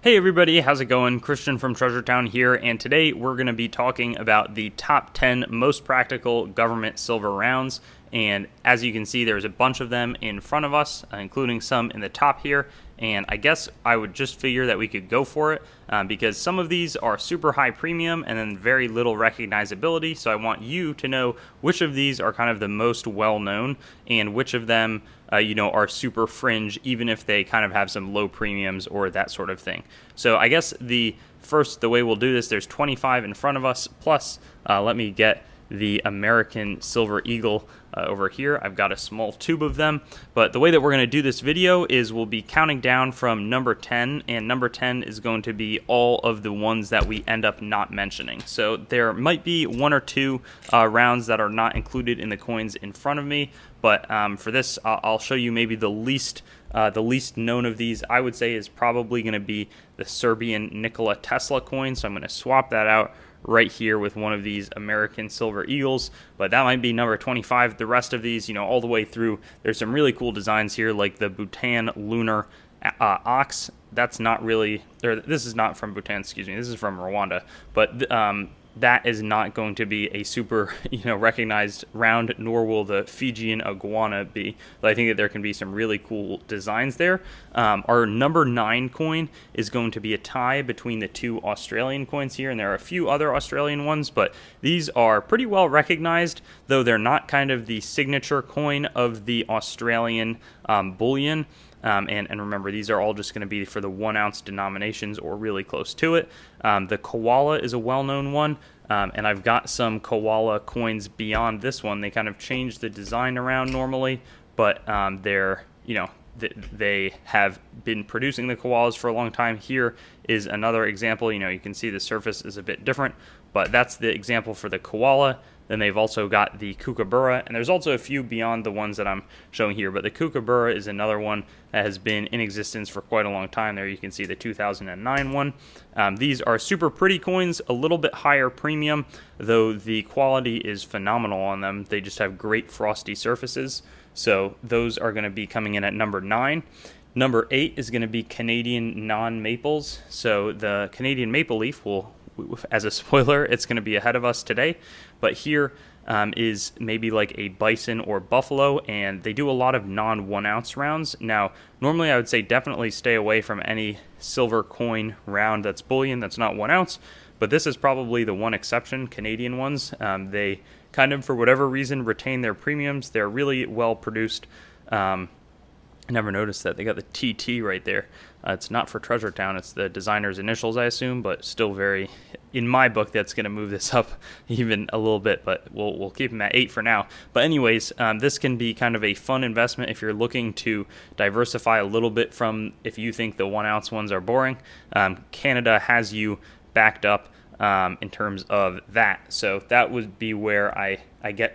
Hey everybody, how's it going? Christian from Treasure Town here, and today we're going to be talking about the top 10 most practical government silver rounds. And as you can see, there's a bunch of them in front of us, including some in the top here. And I guess I would just figure that we could go for it because some of these are super high premium and then very little recognizability. So I want you to know which of these are kind of the most well known and which of them are super fringe, even if they kind of have some low premiums or that sort of thing. So I guess the way we'll do this, there's 25 in front of us, plus let me get the American Silver Eagle over here. I've got a small tube of them, but the way that we're going to do this video is we'll be counting down from number 10, and number 10 is going to be all of the ones that we end up not mentioning. So there might be one or two rounds that are not included in the coins in front of me, but for this, I'll show you maybe the least known of these. I would say is probably going to be the Serbian Nikola Tesla coin, so I'm going to swap that out right here with one of these American Silver Eagles, but that might be number 25. The rest of these, all the way through, there's some really cool designs here, like the Bhutan Lunar Ox. That's not really, or this is not from Bhutan, excuse me, this is from Rwanda, but that is not going to be a super, recognized round, nor will the Fijian iguana be. But I think that there can be some really cool designs there. Our number 9 coin is going to be a tie between the two Australian coins here, and there are a few other Australian ones, but these are pretty well recognized, though they're not kind of the signature coin of the Australian bullion. And remember, these are all just going to be for the 1 ounce denominations or really close to it. The koala is a well-known one, and I've got some koala coins beyond this one. They kind of change the design around normally, but they have been producing the koalas for a long time. Here is another example. You can see the surface is a bit different, but that's the example for the koala. Then they've also got the kookaburra, and there's also a few beyond the ones that I'm showing here, but the kookaburra is another one that has been in existence for quite a long time. There you can see the 2009 one. These are super pretty coins, a little bit higher premium, though the quality is phenomenal on them. They just have great frosty surfaces, so those are going to be coming in at number 9. Number 8 is going to be Canadian non-maples, so the Canadian maple leaf will, as a spoiler, it's going to be ahead of us today, but here is maybe like a bison or buffalo, and they do a lot of non-1 ounce rounds. Now, normally I would say definitely stay away from any silver coin round that's bullion that's not 1 ounce, but this is probably the one exception. Canadian ones, they kind of, for whatever reason, retain their premiums. They're really well produced. I never noticed that. They got the TT right there. It's not for Treasure Town. It's the designer's initials, I assume, but still very, in my book, that's going to move this up even a little bit, but we'll keep them at 8 for now. But anyways, this can be kind of a fun investment if you're looking to diversify a little bit from if you think the 1 ounce ones are boring. Canada has you backed up in terms of that. So that would be where I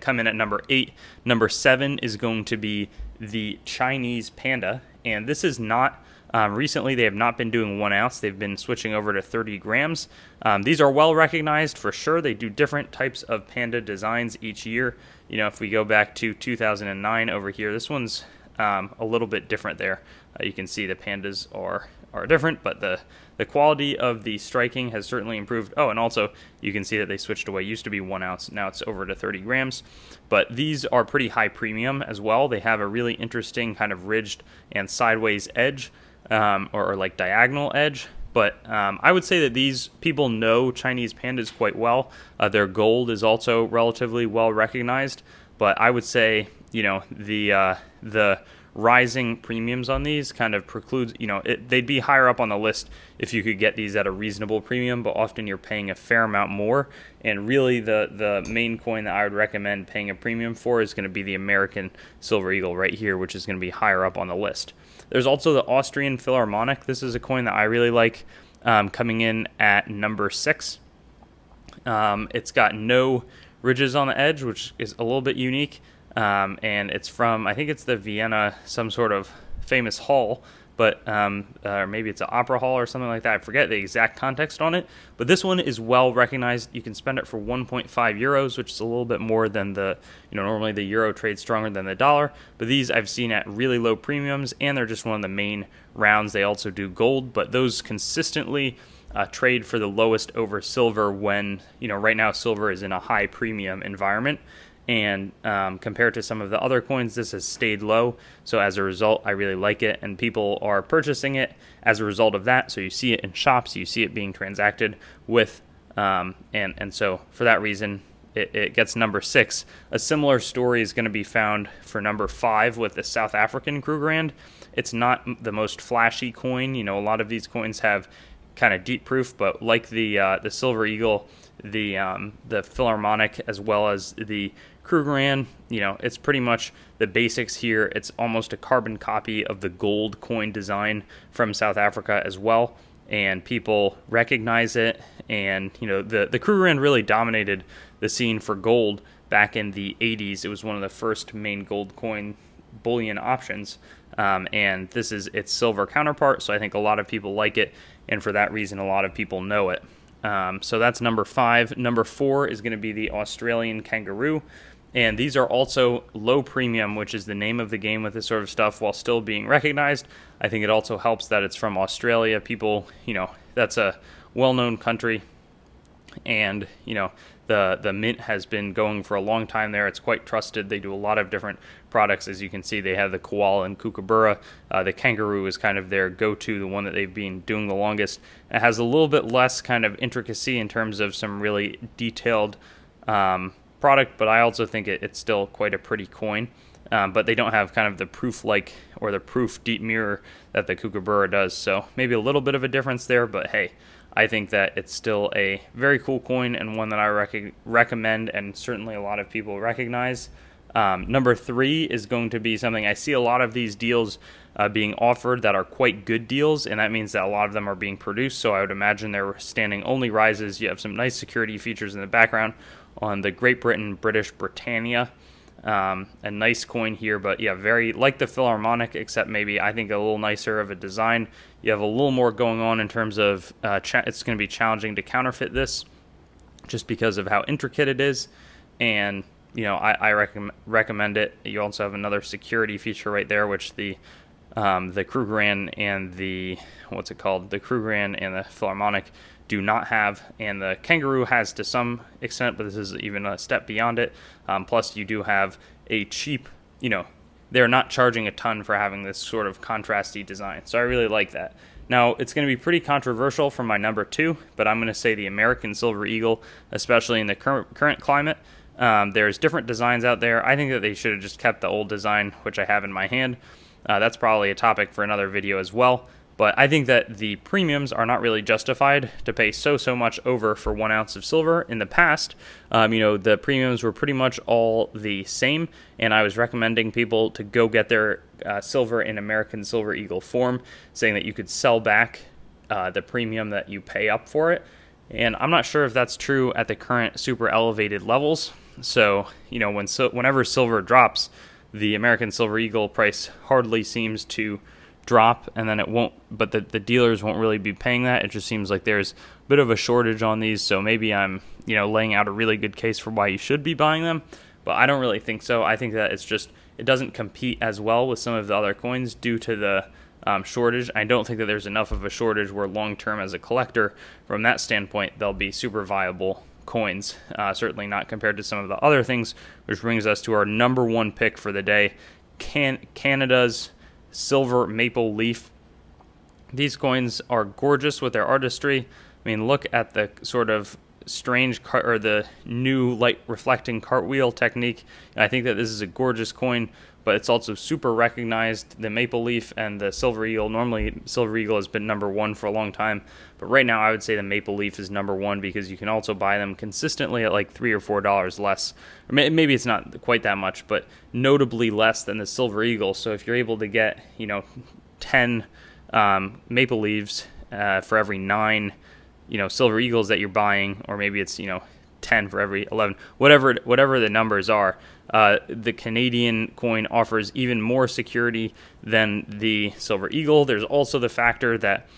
come in at number 8. Number 7 is going to be the Chinese Panda, and this is not recently they have not been doing 1 ounce. They've been switching over to 30 grams. These are well recognized for sure. They do different types of panda designs each year. If we go back to 2009 over here, this one's a little bit different there. You can see the pandas are different, but the quality of the striking has certainly improved. Oh, and also you can see that they switched away. It used to be 1 ounce, now it's over to 30 grams. But these are pretty high premium as well. They have a really interesting kind of ridged and sideways edge, or like diagonal edge. But I would say that these people know Chinese pandas quite well. Their gold is also relatively well recognized. But I would say, the rising premiums on these kind of precludes, they'd be higher up on the list if you could get these at a reasonable premium, but often you're paying a fair amount more. And really the main coin that I would recommend paying a premium for is going to be the American Silver Eagle right here, which is going to be higher up on the list. There's also the Austrian Philharmonic. This is a coin that I really like, coming in at number 6. It's got no ridges on the edge, which is a little bit unique. And it's from, I think it's the Vienna, some sort of famous hall, but or maybe it's an opera hall or something like that. I forget the exact context on it, but this one is well recognized. You can spend it for 1.5 euros, which is a little bit more than the, normally the euro trades stronger than the dollar, but these I've seen at really low premiums, and they're just one of the main rounds. They also do gold, but those consistently trade for the lowest over silver when, right now silver is in a high premium environment. And compared to some of the other coins, this has stayed low. So as a result, I really like it, and people are purchasing it as a result of that. So you see it in shops, you see it being transacted with, and so for that reason, it gets number 6. A similar story is going to be found for number 5 with the South African Krugerrand. It's not the most flashy coin. A lot of these coins have kind of deep proof, but like the Silver Eagle, the Philharmonic, as well as the Krugerrand, it's pretty much the basics here. It's almost a carbon copy of the gold coin design from South Africa as well, and people recognize it. And the Krugerrand really dominated the scene for gold back in the 80s. It was one of the first main gold coin bullion options, and this is its silver counterpart, so I think a lot of people like it, and for that reason a lot of people know it. So that's number 5. Number 4 is going to be the Australian Kangaroo, and these are also low premium, which is the name of the game with this sort of stuff, while still being recognized. I think it also helps that it's from Australia. People, that's a well-known country, and the mint has been going for a long time there. It's quite trusted. They do a lot of different products. As you can see, they have the koala and kookaburra. The kangaroo is kind of their go-to, the one that they've been doing the longest. It has a little bit less kind of intricacy in terms of some really detailed product, but I also think it's still quite a pretty coin. But they don't have kind of the proof-like or the proof deep mirror that the kookaburra does. So maybe a little bit of a difference there, but hey, I think that it's still a very cool coin and one that I recommend, and certainly a lot of people recognize. Number 3 is going to be something I see a lot of these deals being offered that are quite good deals, and that means that a lot of them are being produced, so I would imagine they're standing only rises. You have some nice security features in the background on the Great Britain British Britannia. A nice coin here, but yeah, very like the Philharmonic, except maybe I think a little nicer of a design. You have a little more going on in terms of it's going to be challenging to counterfeit this just because of how intricate it is, and I recommend it. You also have another security feature right there, which the Krugerrand and the Krugerrand and the Philharmonic do not have, and the Kangaroo has to some extent, but this is even a step beyond it. Plus, you do have a cheap, they're not charging a ton for having this sort of contrasty design, so I really like that. Now, it's going to be pretty controversial for my number 2, but I'm going to say the American Silver Eagle, especially in the current climate. There's different designs out there. I think that they should have just kept the old design, which I have in my hand. That's probably a topic for another video as well. But I think that the premiums are not really justified to pay so much over for 1 ounce of silver. In the past, the premiums were pretty much all the same, and I was recommending people to go get their silver in American Silver Eagle form, saying that you could sell back the premium that you pay up for it. And I'm not sure if that's true at the current super elevated levels. So, whenever silver drops, the American Silver Eagle price hardly seems to drop, and then it won't, but the dealers won't really be paying that. It just seems like there's a bit of a shortage on these, so maybe I'm laying out a really good case for why you should be buying them, but I don't really think so. I think that it doesn't compete as well with some of the other coins due to the shortage. I don't think that there's enough of a shortage where long term as a collector, from that standpoint, they'll be super viable coins, certainly not compared to some of the other things, which brings us to our number 1 pick for the day, Canada's Silver Maple Leaf. These coins are gorgeous with their artistry. I mean, look at the sort of strange or the new light reflecting cartwheel technique. And I think that this is a gorgeous coin, but it's also super recognized. The Maple Leaf and the Silver Eagle, normally Silver Eagle has been number 1 for a long time, but right now I would say the Maple Leaf is number 1 because you can also buy them consistently at like $3 or $4 less, or maybe it's not quite that much, but notably less than the Silver Eagle. So if you're able to get 10 Maple Leaves for every 9 Silver Eagles that you're buying, or maybe it's 10 for every 11, whatever the numbers are. The Canadian coin offers even more security than the Silver Eagle. There's also the factor that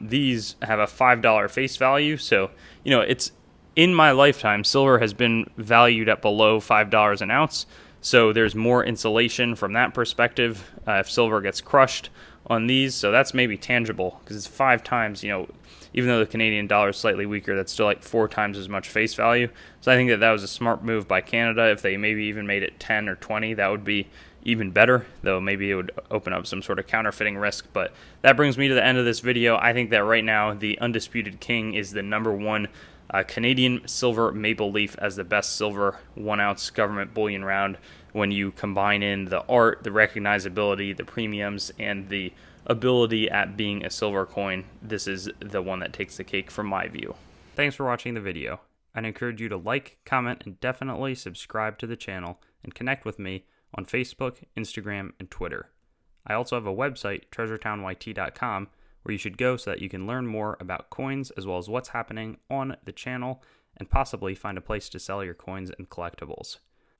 these have a $5 face value. So, it's in my lifetime, silver has been valued at below $5 an ounce. So there's more insulation from that perspective if silver gets crushed on these. So that's maybe tangible because it's 5 times, even though the Canadian dollar is slightly weaker, that's still like 4 times as much face value. So I think that was a smart move by Canada. If they maybe even made it 10 or 20, that would be even better, though maybe it would open up some sort of counterfeiting risk. But that brings me to the end of this video. I think that right now the undisputed king is the #1 Canadian silver maple leaf as the best silver 1 ounce government bullion round. When you combine in the art, the recognizability, the premiums, and the ability at being a silver coin, this is the one that takes the cake from my view. Thanks for watching the video. I'd encourage you to like, comment, and definitely subscribe to the channel and connect with me on Facebook, Instagram, and Twitter. I also have a website, treasuretownYT.com, where you should go so that you can learn more about coins as well as what's happening on the channel and possibly find a place to sell your coins and collectibles.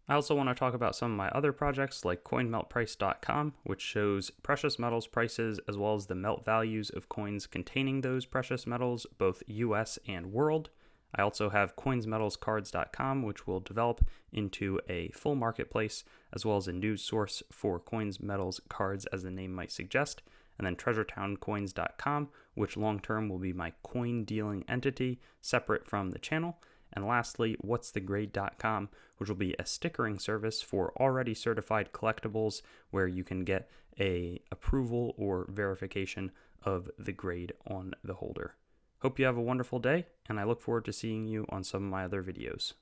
I also want to talk about some of my other projects like coinmeltprice.com, which shows precious metals prices as well as the melt values of coins containing those precious metals, both US and world. I also have coinsmetalscards.com, which will develop into a full marketplace as well as a news source for coins, metals, cards, as the name might suggest. And then treasuretowncoins.com, which long-term will be my coin dealing entity separate from the channel. And lastly, whatsthegrade.com, which will be a stickering service for already certified collectibles where you can get a approval or verification of the grade on the holder. Hope you have a wonderful day, and I look forward to seeing you on some of my other videos.